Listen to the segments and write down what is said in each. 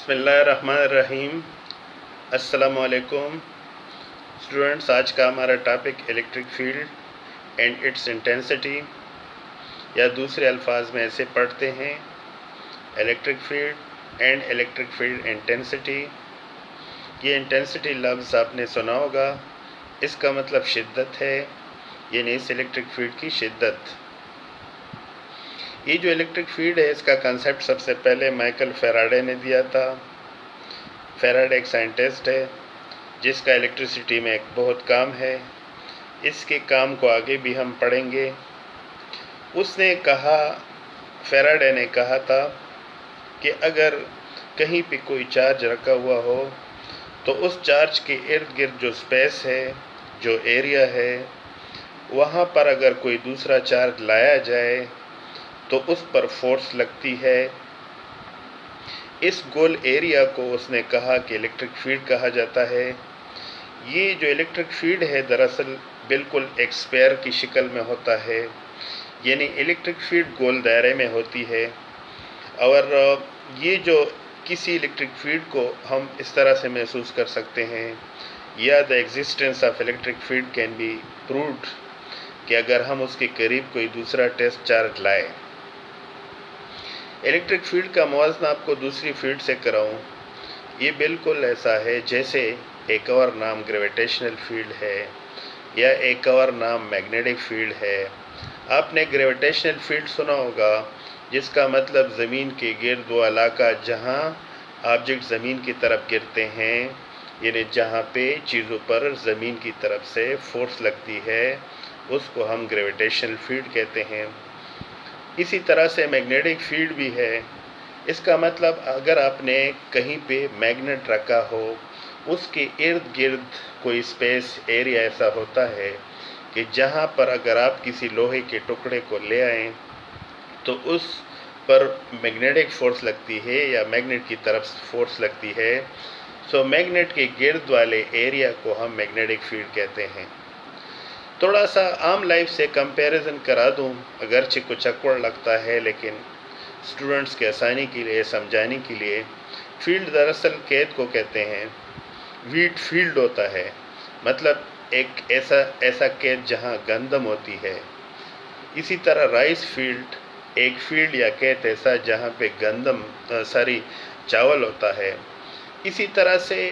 बिस्मिल्लाहिर्रहमानिर्रहीम। अस्सलामुअलैकुम स्टूडेंट्स, आज का हमारा topic electric field and it's intensity, या दूसरे अल्फाज में ऐसे पढ़ते हैं electric field and electric field intensity. ये इंटेंसिटी लफ्ज़ आपने सुना होगा, इसका मतलब शिद्दत है, यानी इस इलेक्ट्रिक फील्ड की शिद्दत। ये जो इलेक्ट्रिक फील्ड है, इसका कंसेप्ट सबसे पहले माइकल फैराडे ने दिया था। फैराडे एक साइंटिस्ट है जिसका इलेक्ट्रिसिटी में एक बहुत काम है। इसके काम को आगे भी हम पढ़ेंगे। उसने कहा, फैराडे ने कहा था कि अगर कहीं पे कोई चार्ज रखा हुआ हो तो उस चार्ज के इर्द गिर्द जो स्पेस है, जो एरिया है, वहाँ पर अगर कोई दूसरा चार्ज लाया जाए तो उस पर फोर्स लगती है। इस गोल एरिया को उसने कहा कि इलेक्ट्रिक फील्ड कहा जाता है। ये जो इलेक्ट्रिक फील्ड है दरअसल बिल्कुल एक स्फीयर की शक्ल में होता है, यानी इलेक्ट्रिक फील्ड गोल दायरे में होती है। और ये जो किसी इलेक्ट्रिक फील्ड को हम इस तरह से महसूस कर सकते हैं, या the existence of electric field can be proved, कि अगर हम उसके करीब कोई दूसरा टेस्ट चार्ज लाए। इलेक्ट्रिक फील्ड का मुवाजना आपको दूसरी फील्ड से कराऊं, ये बिल्कुल ऐसा है जैसे एक और नाम ग्रेविटेशनल फील्ड है या एक और नाम मैग्नेटिक फील्ड है। आपने ग्रेविटेशनल फील्ड सुना होगा, जिसका मतलब ज़मीन के गिर्द वो इलाका जहाँ ऑब्जेक्ट ज़मीन की तरफ गिरते हैं, यानी जहाँ पे चीज़ों पर ज़मीन की तरफ से फोर्स लगती है, उसको हम ग्रेविटेशनल फील्ड कहते हैं। इसी तरह से मैग्नेटिक फील्ड भी है। इसका मतलब अगर आपने कहीं पे मैग्नेट रखा हो, उसके इर्द गिर्द कोई स्पेस एरिया ऐसा होता है कि जहाँ पर अगर आप किसी लोहे के टुकड़े को ले आएँ तो उस पर मैग्नेटिक फोर्स लगती है या मैग्नेट की तरफ फोर्स लगती है। सो मैग्नेट के गिर्द वाले एरिया को हम मैग्नेटिक फील्ड कहते हैं। थोड़ा सा आम लाइफ से कंपैरिजन करा दूं, अगरचे कुछ अकड़ लगता है, लेकिन स्टूडेंट्स के आसानी के लिए, समझाने के लिए, फील्ड दरअसल खेत को कहते हैं। वीट फील्ड होता है, मतलब एक ऐसा खेत जहां गंदम होती है। इसी तरह राइस फील्ड एक फील्ड या खेत ऐसा जहां पे गंदम चावल होता है। इसी तरह से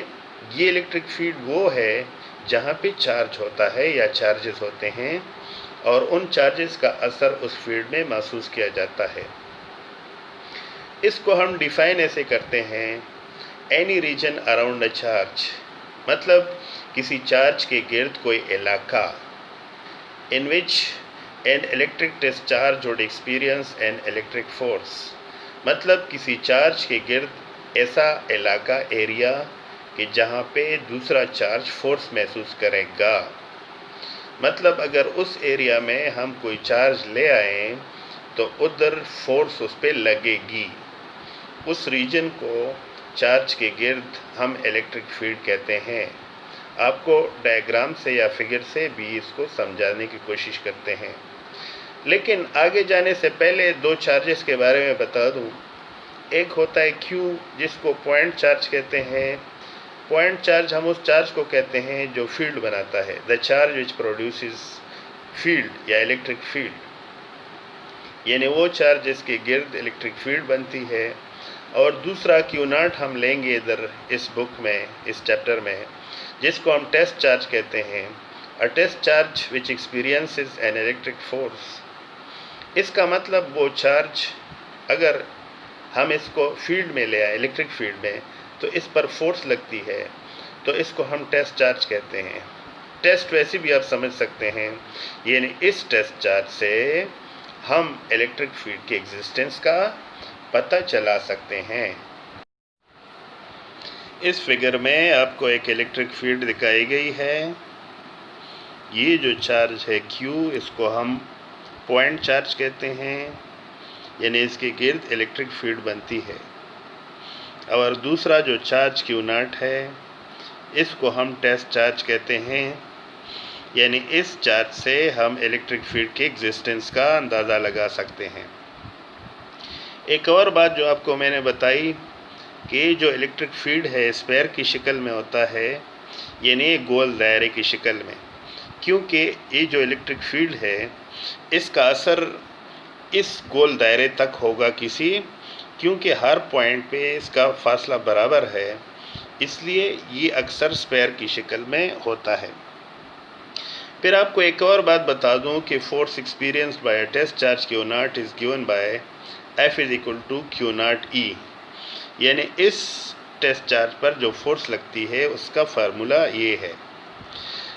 ये इलेक्ट्रिक फील्ड वो है जहाँ पे चार्ज होता है या चार्जेस होते हैं, और उन चार्जेस का असर उस फील्ड में महसूस किया जाता है। इसको हम डिफाइन ऐसे करते हैं, any region around a charge, मतलब किसी चार्ज के गिर्द कोई इलाका, in which an electric discharge would experience an electric force, मतलब किसी चार्ज के गिर्द ऐसा इलाका, एरिया, कि जहाँ पे दूसरा चार्ज फोर्स महसूस करेगा। मतलब अगर उस एरिया में हम कोई चार्ज ले आए तो उधर फोर्स उस पर लगेगी। उस रीजन को चार्ज के गिर्द हम इलेक्ट्रिक फील्ड कहते हैं। आपको डायग्राम से या फिगर से भी इसको समझाने की कोशिश करते हैं, लेकिन आगे जाने से पहले दो चार्जेस के बारे में बता दूं। एक होता है क्यू, जिसको पॉइंट चार्ज कहते हैं। पॉइंट चार्ज हम उस चार्ज को कहते हैं जो फील्ड बनाता है, the charge which produces field या इलेक्ट्रिक फील्ड, यानी वो चार्ज जिसके गिर्द इलेक्ट्रिक फील्ड बनती है। और दूसरा क्यू नॉट हम लेंगे इधर इस बुक में, इस चैप्टर में, जिसको हम टेस्ट चार्ज कहते हैं, a test charge which experiences an electric force. इसका मतलब वो चार्ज अगर हम इसको फील्ड में ले आए, इलेक्ट्रिक फील्ड में, तो इस पर फोर्स लगती है, तो इसको हम टेस्ट चार्ज कहते हैं। टेस्ट वैसे भी आप समझ सकते हैं, यानी इस टेस्ट चार्ज से हम इलेक्ट्रिक फील्ड की एग्जिस्टेंस का पता चला सकते हैं। इस फिगर में आपको एक इलेक्ट्रिक फील्ड दिखाई गई है। ये जो चार्ज है Q, इसको हम पॉइंट चार्ज कहते हैं, यानी इसके गिर्द इलेक्ट्रिक फील्ड बनती है। और दूसरा जो चार्ज Q नॉट है, इसको हम टेस्ट चार्ज कहते हैं, यानी इस चार्ज से हम इलेक्ट्रिक फील्ड की एग्जिस्टेंस का अंदाज़ा लगा सकते हैं। एक और बात जो आपको मैंने बताई कि जो इलेक्ट्रिक फील्ड है स्फीयर की शक्ल में होता है, यानी गोल दायरे की शक्ल में, क्योंकि ये जो इलेक्ट्रिक फील्ड है इसका असर इस गोल दायरे तक होगा क्योंकि हर पॉइंट पे इसका फासला बराबर है, इसलिए ये अक्सर स्फीयर की शक्ल में होता है। फिर आपको एक और बात बता दूं कि force experienced by a test charge q naught is given by F is equal to q naught E, यानी इस टेस्ट चार्ज पर जो फोर्स लगती है उसका फार्मूला ये है।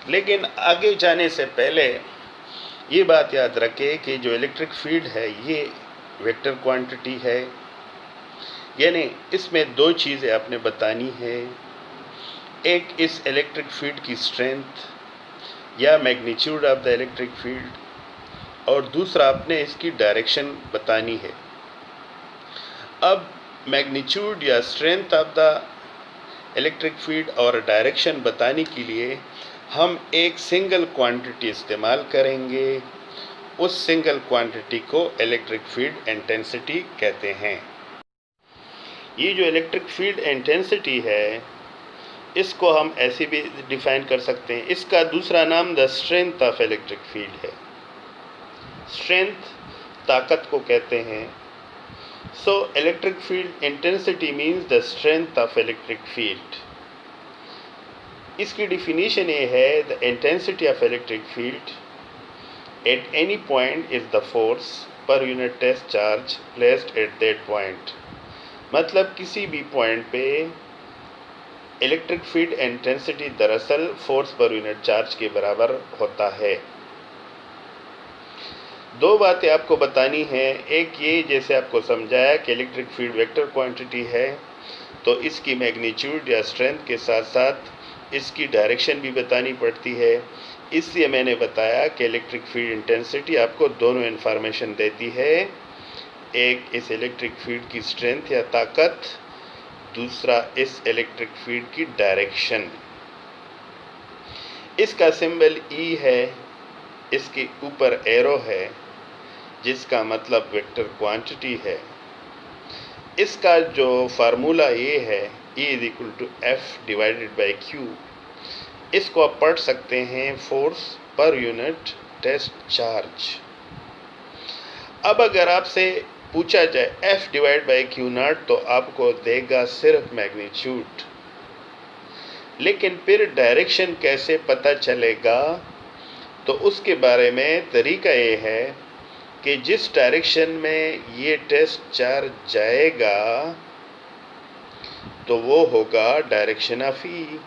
लेकिन आगे जाने से पहले ये बात याद रखें कि जो इलेक्ट्रिक फील्ड है ये वेक्टर क्वांटिटी है, यानी इसमें दो चीज़ें आपने बतानी है। एक इस इलेक्ट्रिक फील्ड की स्ट्रेंथ या magnitude of the electric field, और दूसरा आपने इसकी डायरेक्शन बतानी है। अब मैग्नीट्यूड या strength of the electric field और डायरेक्शन बताने के लिए हम एक सिंगल क्वांटिटी इस्तेमाल करेंगे। उस सिंगल क्वांटिटी को इलेक्ट्रिक फील्ड इंटेंसिटी कहते हैं। ये जो इलेक्ट्रिक फील्ड इंटेंसिटी है इसको हम ऐसे भी डिफाइन कर सकते हैं, इसका दूसरा नाम the strength of electric field है। स्ट्रेंथ ताकत को कहते हैं। So electric field intensity means the strength of electric field. इसकी डिफिनीशन ये है, the intensity of electric field at any point is the force per unit test charge placed at that point. मतलब किसी भी पॉइंट पे electric field intensity दरअसल force per unit charge के बराबर होता है। दो बातें आपको बतानी हैं। एक ये, जैसे आपको समझाया कि इलेक्ट्रिक फील्ड वेक्टर क्वांटिटी है, तो इसकी मैग्नीट्यूड या स्ट्रेंथ के साथ साथ इसकी डायरेक्शन भी बतानी पड़ती है। इसलिए मैंने बताया कि इलेक्ट्रिक फील्ड इंटेंसिटी आपको दोनों इन्फॉर्मेशन देती है, एक इस इलेक्ट्रिक फील्ड की स्ट्रेंथ या ताकत, दूसरा इस इलेक्ट्रिक फील्ड की डायरेक्शन। इसका सिंबल ई है, इसके ऊपर एरो है जिसका मतलब वेक्टर क्वांटिटी है। इसका जो फार्मूला ये है, E is equal to F divided by Q. इसको आप पढ़ सकते हैं force per unit test charge. अब अगर आपसे पूछा जाए F divide by Q not, तो आपको देगा सिर्फ मैग्नीट्यूड। लेकिन फिर डायरेक्शन कैसे पता चलेगा, तो उसके बारे में तरीका ये है कि जिस डायरेक्शन में ये टेस्ट चार्ज जाएगा तो वो होगा डायरेक्शन ऑफ E।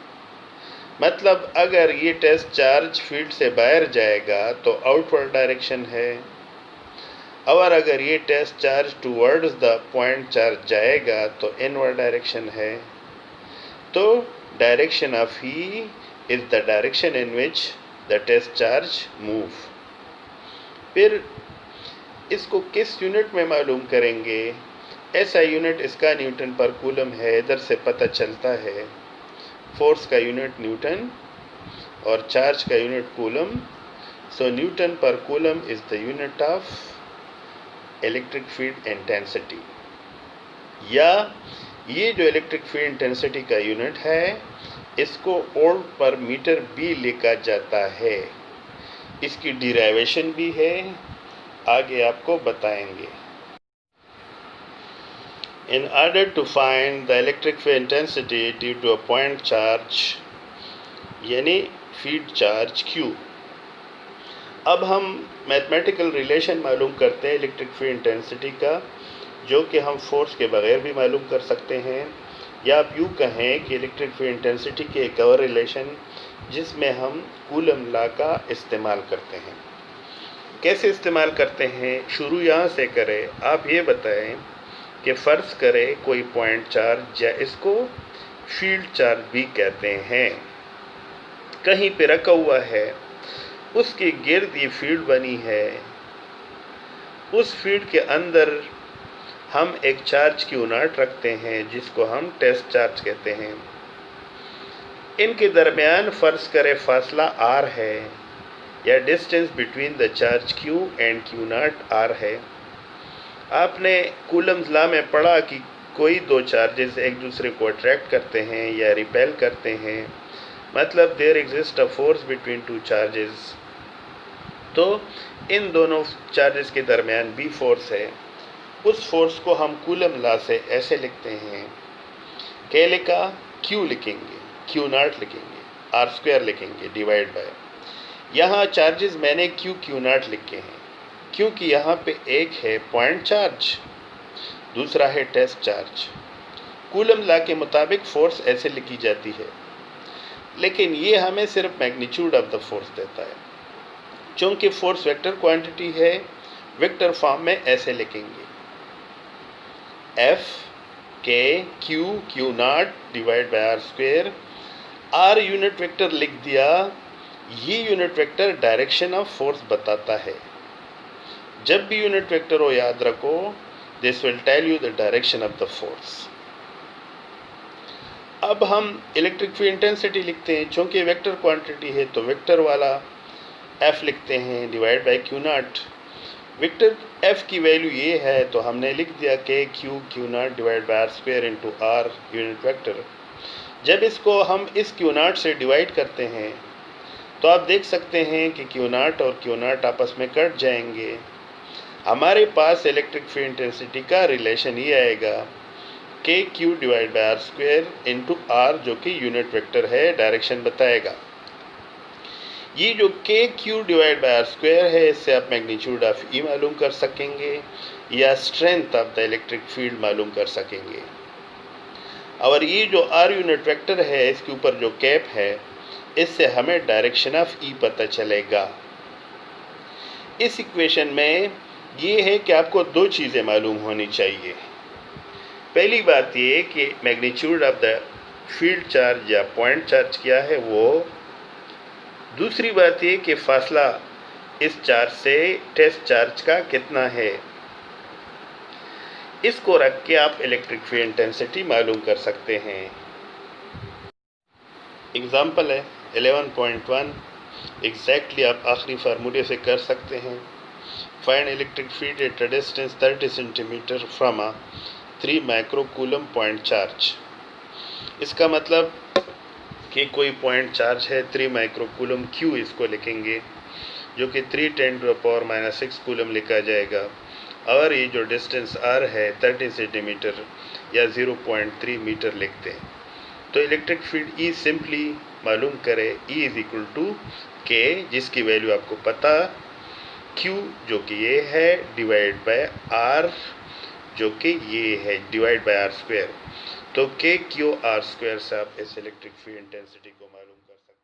मतलब अगर ये टेस्ट चार्ज फील्ड से बाहर जाएगा तो आउटवर्ड डायरेक्शन है, और अगर ये test charge towards the point charge जाएगा तो इनवर्ड डायरेक्शन है। तो direction of E is the direction in which the test charge move. फिर इसको किस यूनिट में मालूम करेंगे? ऐसा यूनिट इसका न्यूटन पर कूलम है, इधर से पता चलता है। फोर्स का यूनिट न्यूटन और चार्ज का यूनिट कूलम। सो न्यूटन पर coulomb is the unit of electric field intensity, या ये जो इलेक्ट्रिक फील्ड इंटेंसिटी का यूनिट है इसको वोल्ट पर मीटर भी लिखा जाता है। इसकी डिराइवेशन भी है, आगे आपको बताएंगे। In order to find the electric field intensity due to a point charge, यानी फील्ड चार्ज Q, अब हम मैथमेटिकल रिलेशन मालूम करते हैं इलेक्ट्रिक फील्ड इंटेंसिटी का, जो कि हम फोर्स के बगैर भी मालूम कर सकते हैं, या आप यूँ कहें कि इलेक्ट्रिक फील्ड इंटेंसिटी के एक और रिलेशन जिसमें हम कूलम लॉ का इस्तेमाल करते हैं। कैसे इस्तेमाल करते हैं, शुरू यहाँ से करें। आप ये बताएं कि फ़र्ज़ करें कोई पॉइंट चार्ज, या इसको फील्ड चार्ज भी कहते हैं, कहीं पे रखा हुआ है, उसके गिर्द ये फील्ड बनी है। उस फील्ड के अंदर हम एक चार्ज क्यू नॉट रखते हैं जिसको हम टेस्ट चार्ज कहते हैं। इनके दरमियान फ़र्ज़ करें फासला r है, या distance between the charge Q and Q not R है। आपने कूलम्स लॉ में पढ़ा कि कोई दो चार्जेस एक दूसरे को अट्रैक्ट करते हैं या रिपेल करते हैं, मतलब there exist a force between two charges, तो इन दोनों चार्जेस के दरमियान भी फोर्स है। उस फोर्स को हम कूलम लॉ से ऐसे लिखते हैं, के लिखा, क्यू लिखेंगे, क्यू नॉट लिखेंगे, आर स्क्वायर लिखेंगे डिवाइड बाय, यहाँ चार्जेस मैंने क्यू नॉट लिखे हैं क्योंकि यहाँ पे एक है पॉइंट चार्ज, दूसरा है टेस्ट चार्ज। कूलम लॉ के मुताबिक फोर्स ऐसे लिखी जाती है, लेकिन ये हमें सिर्फ मैग्नीट्यूड ऑफ द फोर्स देता है। चूँकि फोर्स वेक्टर क्वांटिटी है, वेक्टर फॉर्म में ऐसे लिखेंगे, F K Q naught divide by R square. R unit vector लिख दिया, ये unit vector direction of force बताता है। जब भी यूनिट वेक्टर हो याद रखो, this will tell you the direction of the force. अब हम इलेक्ट्रिक फील्ड इंटेंसिटी लिखते हैं, चूँकि वेक्टर क्वांटिटी है तो वेक्टर वाला एफ लिखते हैं divide by Q naught. Vector F की वैल्यू ये है तो हमने लिख दिया K Q naught divide by R square into R unit vector. जब इसको हम इस क्यू नॉट से डिवाइड करते हैं तो आप देख सकते हैं कि क्यू नॉट और क्यू नॉट आपस में कट जाएंगे। हमारे पास इलेक्ट्रिक फील्ड इंटेंसिटी का रिलेशन ये आएगा, K Q divide by R square into R, जो कि यूनिट वेक्टर है, डायरेक्शन बताएगा। ये जो K Q divide by R square है, इससे आप मैग्नीट्यूड ऑफ ई मालूम कर सकेंगे या strength of the electric field मालूम कर सकेंगे। और ये जो आर यूनिट वेक्टर है, इसके ऊपर जो कैप है, इससे हमें डायरेक्शन ऑफ ई पता चलेगा। इस इक्वेशन में ये है कि आपको दो चीज़ें मालूम होनी चाहिए। पहली बात ये कि magnitude of the field charge या पॉइंट चार्ज क्या है वो। दूसरी बात ये कि फासला इस चार्ज से टेस्ट चार्ज का कितना है। इसको रख के आप इलेक्ट्रिक फील्ड इंटेंसिटी मालूम कर सकते हैं। एग्जाम्पल है 11.1, एग्जैक्टली आप आखिरी फार्मूले से कर सकते हैं। Find electric field at a distance 30 centimetre from a 3 micro coulomb point charge. इसका मतलब कि कोई पॉइंट चार्ज है 3 माइक्रो कूलम, क्यू इसको लिखेंगे, जो कि 3×10⁻⁻6 कूलम लिखा जाएगा। और ये जो डिस्टेंस आर है 30 सेंटीमीटर या 0.3 मीटर लिखते हैं। तो इलेक्ट्रिक फील्ड ई सिंपली मालूम करें, ई इज इक्वल टू के, जिसकी वैल्यू आपको पता, क्यू जो कि ये है डिवाइड बाय आर जो कि ये है डिवाइड बाय आर स्क्वायर। तो के क्यू आर स्क्वायर से आप इस इलेक्ट्रिक फील्ड इंटेंसिटी को मालूम कर सकते हैं।